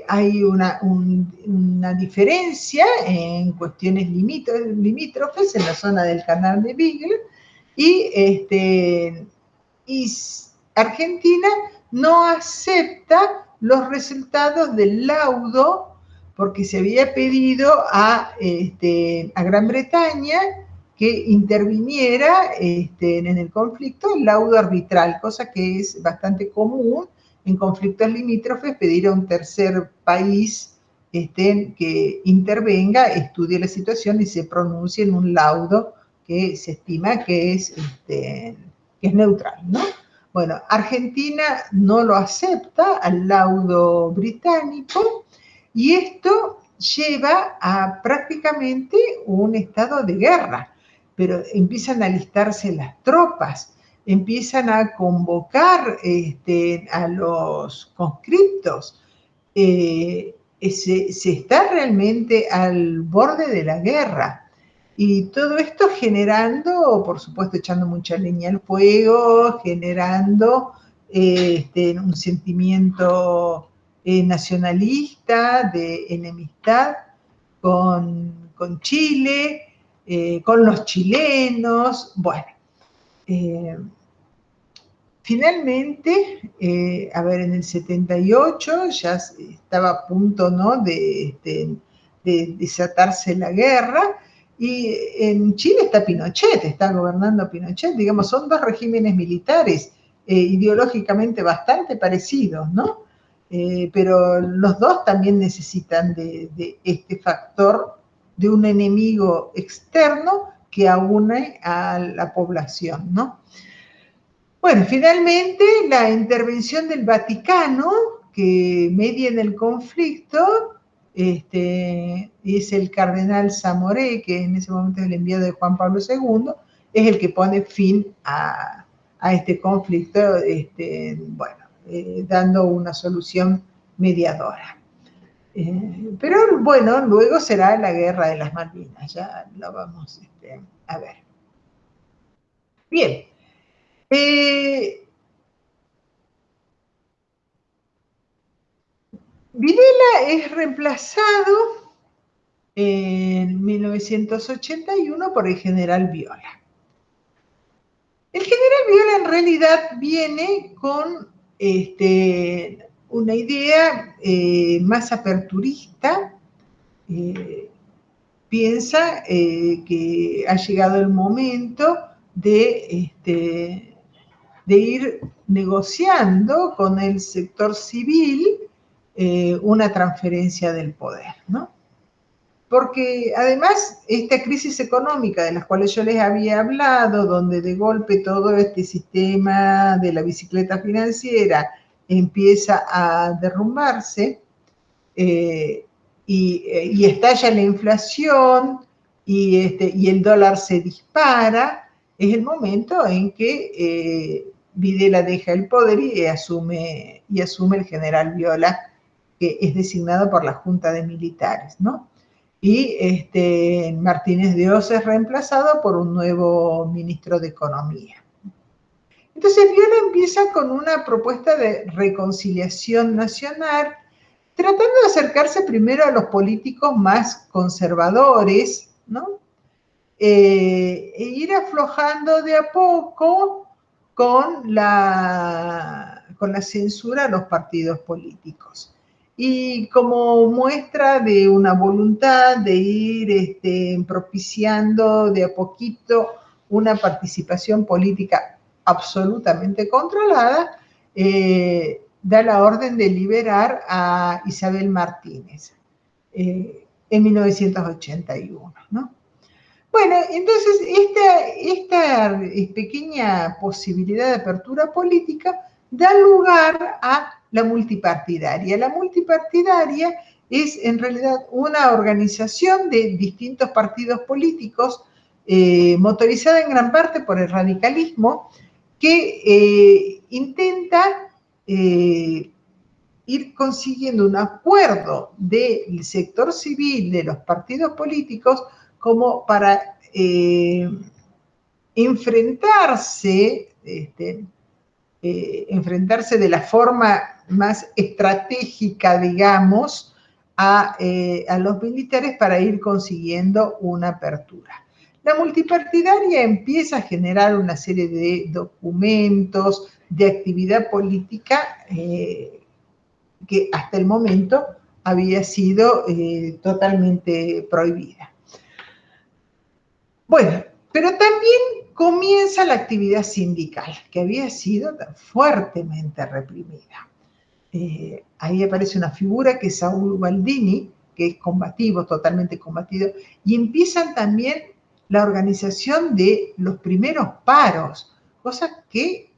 hay una diferencia en cuestiones limítrofes en la zona del canal de Beagle y Argentina no acepta los resultados del laudo porque se había pedido a Gran Bretaña que interviniera en el conflicto el laudo arbitral, cosa que es bastante común en conflictos limítrofes, pedir a un tercer país que intervenga, estudie la situación y se pronuncie en un laudo que se estima que es neutral, ¿no? Bueno, Argentina no lo acepta al laudo británico y esto lleva a prácticamente un estado de guerra, pero empiezan a alistarse las tropas, empiezan a convocar a los conscriptos, se está realmente al borde de la guerra. Y todo esto generando, por supuesto, echando mucha leña al fuego, generando un sentimiento nacionalista, de enemistad con Chile, con los chilenos. Bueno, finalmente, a ver, en el 78 ya estaba a punto, ¿no?, de desatarse la guerra. Y en Chile está Pinochet, está gobernando Pinochet, digamos, son dos regímenes militares ideológicamente bastante parecidos, ¿no? Pero los dos también necesitan de este factor de un enemigo externo que aúne a la población, ¿no? Bueno, finalmente la intervención del Vaticano, que media en el conflicto, es el cardenal Zamoré, que en ese momento es el enviado de Juan Pablo II, es el que pone fin a este conflicto, bueno, dando una solución mediadora. Pero bueno, luego será la guerra de las Malvinas, ya lo vamos a ver. Bien. Videla es reemplazado en 1981 por el general Viola. El general Viola en realidad viene con una idea más aperturista, piensa que ha llegado el momento de ir negociando con el sector civil una transferencia del poder, ¿no? Porque además esta crisis económica de las cuales yo les había hablado, donde de golpe todo este sistema de la bicicleta financiera empieza a derrumbarse, y estalla la inflación y el dólar se dispara, es el momento en que Videla deja el poder y asume el general Viola, que es designado por la Junta de Militares, ¿no? Y Martínez de Oz es reemplazado por un nuevo ministro de Economía. Entonces Viola empieza con una propuesta de reconciliación nacional, tratando de acercarse primero a los políticos más conservadores, ¿no? E ir aflojando de a poco con la censura a los partidos políticos. Y como muestra de una voluntad de ir propiciando de a poquito una participación política absolutamente controlada, da la orden de liberar a Isabel Martínez en 1981, ¿no? Bueno, entonces esta pequeña posibilidad de apertura política da lugar a la multipartidaria. La multipartidaria es en realidad una organización de distintos partidos políticos, motorizada en gran parte por el radicalismo, que intenta ir consiguiendo un acuerdo del sector civil, de los partidos políticos, como para enfrentarse de la forma más estratégica, digamos, a los militares para ir consiguiendo una apertura. La multipartidaria empieza a generar una serie de documentos, de actividad política que hasta el momento había sido totalmente prohibida. Bueno, pero también comienza la actividad sindical, que había sido fuertemente reprimida. Ahí aparece una figura que es Saúl Baldini, que es combativo, totalmente combatido, y empiezan también la organización de los primeros paros, cosa que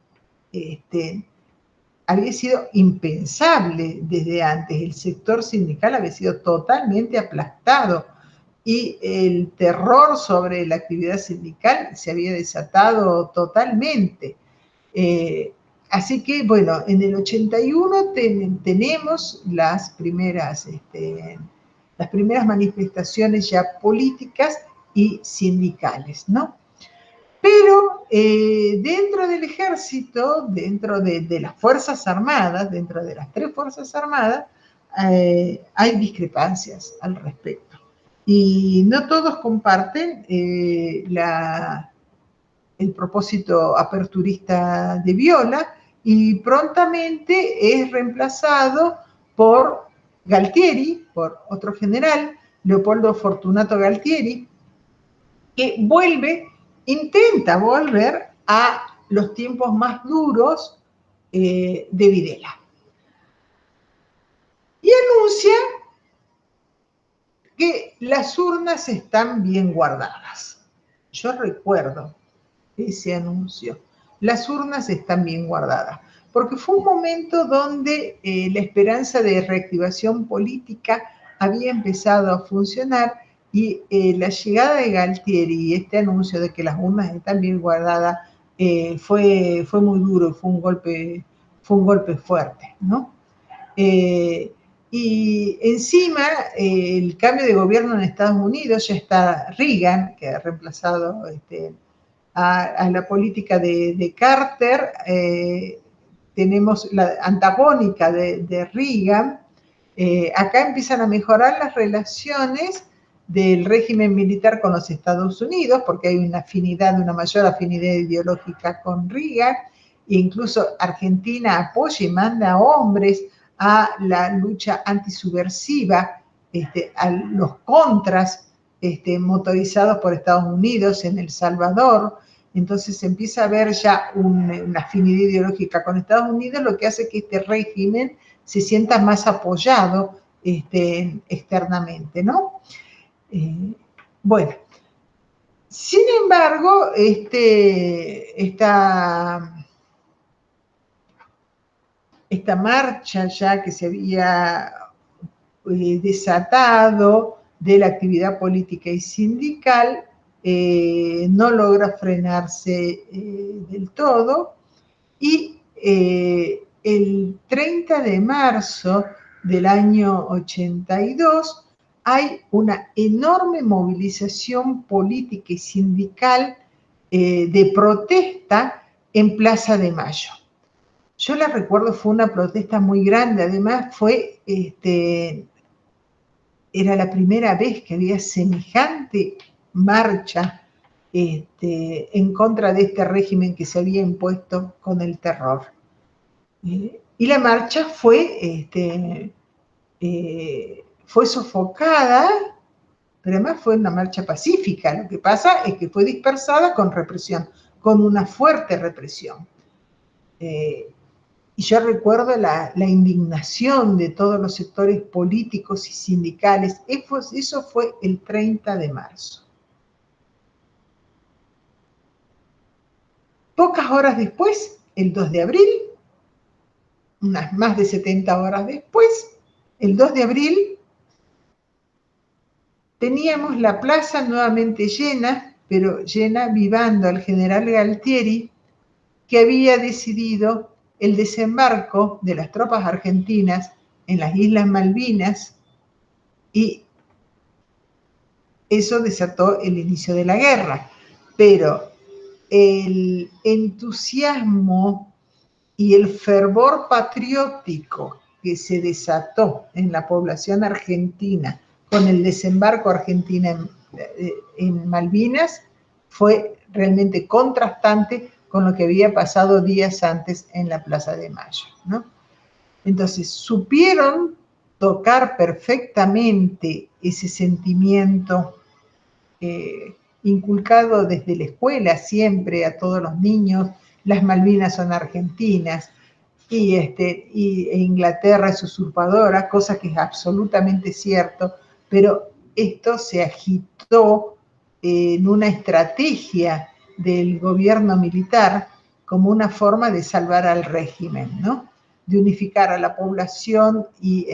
había sido impensable desde antes. El sector sindical había sido totalmente aplastado y el terror sobre la actividad sindical se había desatado totalmente. Así que, bueno, en el 81 tenemos las primeras manifestaciones ya políticas y sindicales, ¿no? Pero dentro del ejército, dentro de las Fuerzas Armadas, dentro de las 3 Fuerzas Armadas, hay discrepancias al respecto. Y no todos comparten el propósito aperturista de Viola, y prontamente es reemplazado por Galtieri, por otro general, Leopoldo Fortunato Galtieri, que intenta volver a los tiempos más duros de Videla. Y anuncia que las urnas están bien guardadas. Yo recuerdo ese anuncio. Las urnas están bien guardadas, porque fue un momento donde la esperanza de reactivación política había empezado a funcionar y la llegada de Galtieri y este anuncio de que las urnas están bien guardadas fue muy duro, fue un golpe fuerte, ¿no? Y encima, el cambio de gobierno en Estados Unidos, ya está Reagan, que ha reemplazado a la política de Carter, tenemos la antagónica de Reagan. Acá empiezan a mejorar las relaciones del régimen militar con los Estados Unidos, porque hay una mayor afinidad ideológica con Reagan, e incluso Argentina apoya y manda hombres a la lucha antisubversiva, a los contras motorizados por Estados Unidos en El Salvador. Entonces empieza a haber ya una afinidad ideológica con Estados Unidos, lo que hace que este régimen se sienta más apoyado externamente, ¿no? Bueno, sin embargo, esta marcha ya que se había desatado de la actividad política y sindical no logra frenarse del todo, y el 30 de marzo del año 82 hay una enorme movilización política y sindical de protesta en Plaza de Mayo. Yo la recuerdo, fue una protesta muy grande, además era la primera vez que había semejante marcha en contra de este régimen que se había impuesto con el terror. Y la marcha fue sofocada, pero además fue una marcha pacífica. Lo que pasa es que fue dispersada con represión, con una fuerte represión. Y yo recuerdo la indignación de todos los sectores políticos y sindicales. Eso fue el 30 de marzo. Pocas horas después, el 2 de abril, unas más de 70 horas después, el 2 de abril, teníamos la plaza nuevamente llena, pero llena vivando al general Galtieri, que había decidido el desembarco de las tropas argentinas en las Islas Malvinas, y eso desató el inicio de la guerra. Pero el entusiasmo y el fervor patriótico que se desató en la población argentina con el desembarco argentino en Malvinas fue realmente contrastante con lo que había pasado días antes en la Plaza de Mayo, ¿no? Entonces, supieron tocar perfectamente ese sentimiento inculcado desde la escuela siempre a todos los niños. Las Malvinas son argentinas y Inglaterra es usurpadora, cosa que es absolutamente cierto, pero esto se agitó en una estrategia del gobierno militar como una forma de salvar al régimen, ¿no? De unificar a la población y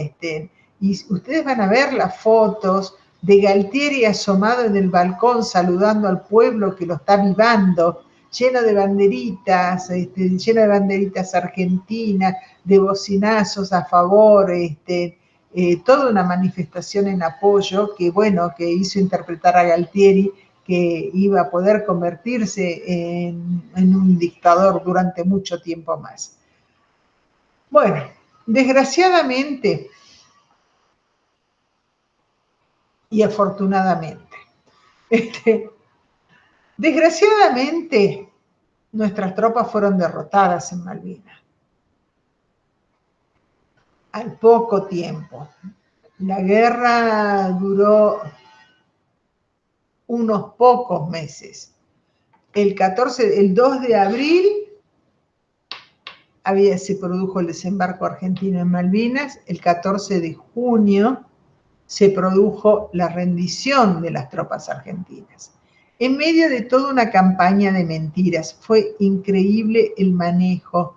ustedes van a ver las fotos de Galtieri asomado en el balcón saludando al pueblo que lo está vivando, lleno de banderitas, argentinas, de bocinazos a favor, toda una manifestación en apoyo que hizo interpretar a Galtieri que iba a poder convertirse en un dictador durante mucho tiempo más. Bueno, desgraciadamente y afortunadamente, desgraciadamente nuestras tropas fueron derrotadas en Malvinas. Al poco tiempo. La guerra duró unos pocos meses. El 2 de abril se produjo el desembarco argentino en Malvinas. El 14 de junio se produjo la rendición de las tropas argentinas. En medio de toda una campaña de mentiras, fue increíble el manejo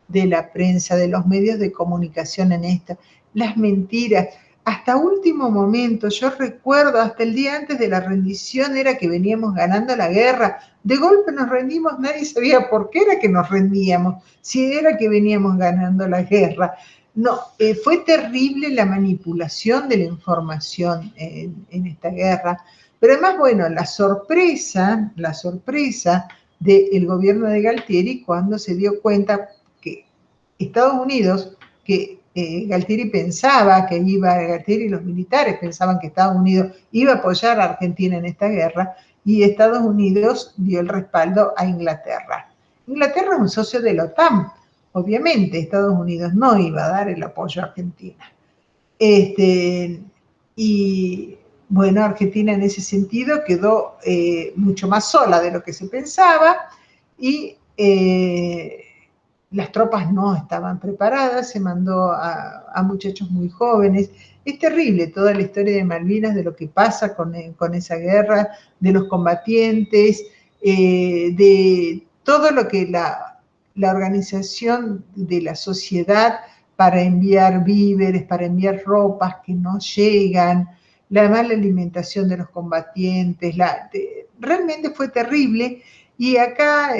de la prensa, de los medios de comunicación en esto. Las mentiras. hasta último momento, yo recuerdo hasta el día antes de la rendición era que veníamos ganando la guerra, de golpe nos rendimos, nadie sabía por qué era que nos rendíamos, si era que veníamos ganando la guerra. No, fue terrible la manipulación de la información en esta guerra, pero además, bueno, la sorpresa del gobierno de Galtieri cuando se dio cuenta que Estados Unidos, que Galtieri y los militares pensaban que Estados Unidos iba a apoyar a Argentina en esta guerra, y Estados Unidos dio el respaldo a Inglaterra. Inglaterra es un socio de la OTAN, obviamente Estados Unidos no iba a dar el apoyo a Argentina. Y bueno, Argentina en ese sentido quedó mucho más sola de lo que se pensaba, y las tropas no estaban preparadas, se mandó a muchachos muy jóvenes. Es terrible toda la historia de Malvinas, de lo que pasa con esa guerra, de los combatientes, de todo lo que la organización de la sociedad para enviar víveres, para enviar ropas que no llegan, la mala alimentación de los combatientes, realmente fue terrible. Y acá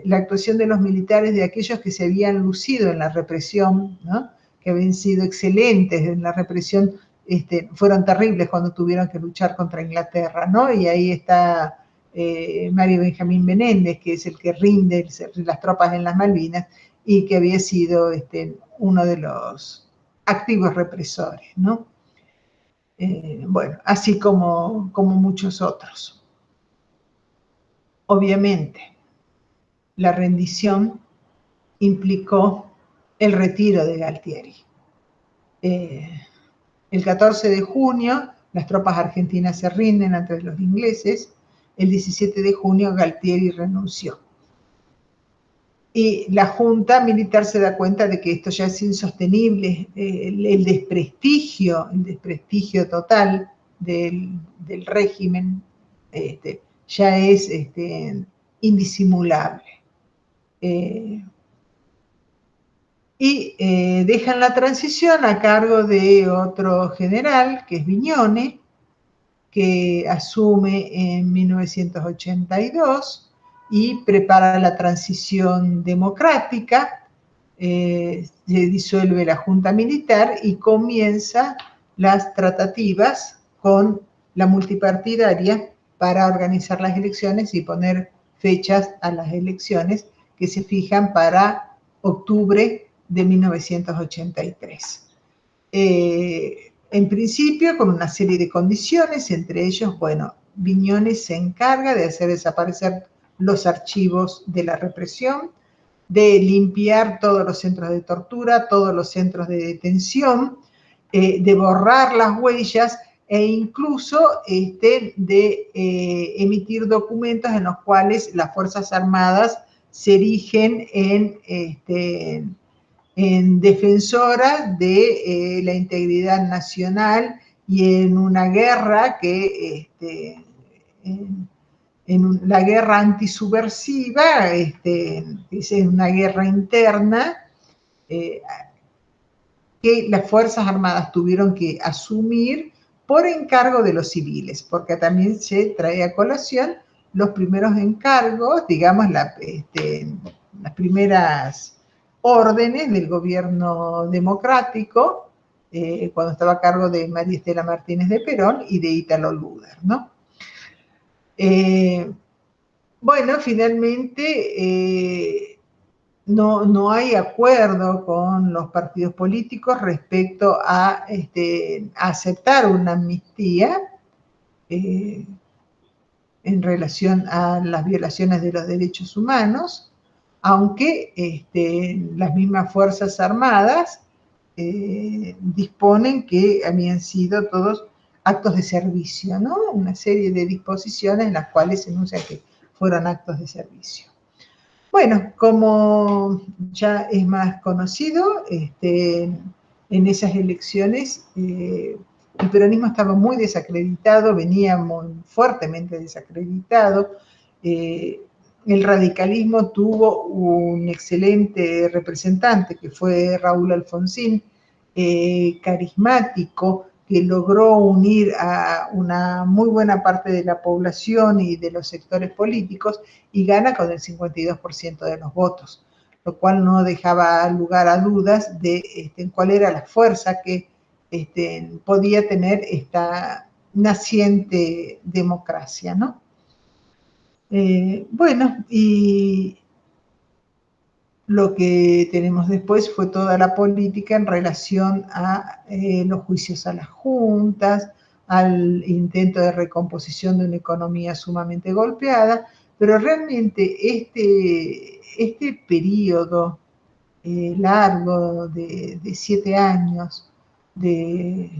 la actuación de los militares, de aquellos que se habían lucido en la represión, ¿no?, que habían sido excelentes en la represión, fueron terribles cuando tuvieron que luchar contra Inglaterra, ¿no? Y ahí está Mario Benjamín Menéndez, que es el que rinde las tropas en las Malvinas y que había sido uno de los activos represores, ¿no? Bueno, así como muchos otros. Obviamente, la rendición implicó el retiro de Galtieri. El 14 de junio, las tropas argentinas se rinden ante los ingleses. El 17 de junio, Galtieri renunció. Y la Junta Militar se da cuenta de que esto ya es insostenible, el desprestigio total del régimen ya es indisimulable. Y dejan la transición a cargo de otro general, que es Viñone, que asume en 1982 y prepara la transición democrática, se disuelve la Junta Militar y comienza las tratativas con la multipartidaria para organizar las elecciones y poner fechas a las elecciones que se fijan para octubre de 1983. En principio, con una serie de condiciones, entre ellos, bueno, Viñone se encarga de hacer desaparecer los archivos de la represión, de limpiar todos los centros de tortura, todos los centros de detención, de borrar las huellas e incluso de emitir documentos en los cuales las Fuerzas Armadas se erigen en defensoras de la integridad nacional y en una guerra que, la guerra antisubversiva, es una guerra interna que las Fuerzas Armadas tuvieron que asumir por encargo de los civiles, porque también se trae a colación los primeros encargos, digamos, las primeras órdenes del gobierno democrático, cuando estaba a cargo de María Estela Martínez de Perón y de Ítalo Luder, ¿no? Bueno, finalmente no hay acuerdo con los partidos políticos respecto a aceptar una amnistía en relación a las violaciones de los derechos humanos, aunque las mismas Fuerzas Armadas disponen que habían sido todos actos de servicio, ¿no? Una serie de disposiciones en las cuales se enuncia que fueron actos de servicio. Bueno, como ya es más conocido, en esas elecciones el peronismo estaba muy desacreditado, venía muy fuertemente desacreditado. El radicalismo tuvo un excelente representante, que fue Raúl Alfonsín, carismático, que logró unir a una muy buena parte de la población y de los sectores políticos, y gana con el 52% de los votos, lo cual no dejaba lugar a dudas de cuál era la fuerza que podía tener esta naciente democracia, ¿no? Bueno, y lo que tenemos después fue toda la política en relación a los juicios a las juntas, al intento de recomposición de una economía sumamente golpeada, pero realmente este periodo largo de 7 años de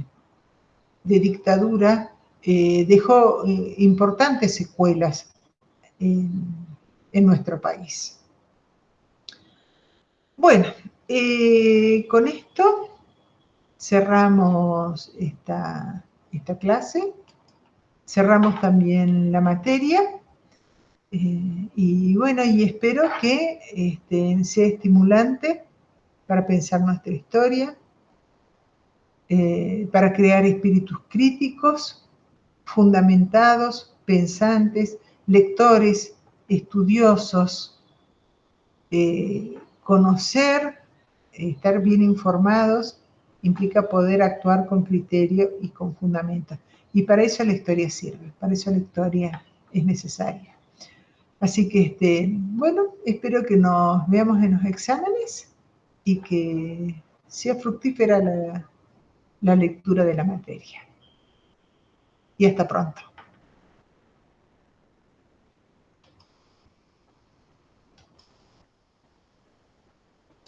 dictadura dejó importantes secuelas en nuestro país. Bueno, con esto cerramos esta clase, cerramos también la materia, y bueno, y espero que sea estimulante para pensar nuestra historia, para crear espíritus críticos, fundamentados, pensantes, lectores, estudiosos, conocer, estar bien informados, implica poder actuar con criterio y con fundamento. Y para eso la historia sirve, para eso la historia es necesaria. Así que, bueno, espero que nos veamos en los exámenes y que sea fructífera la lectura de la materia. Y hasta pronto.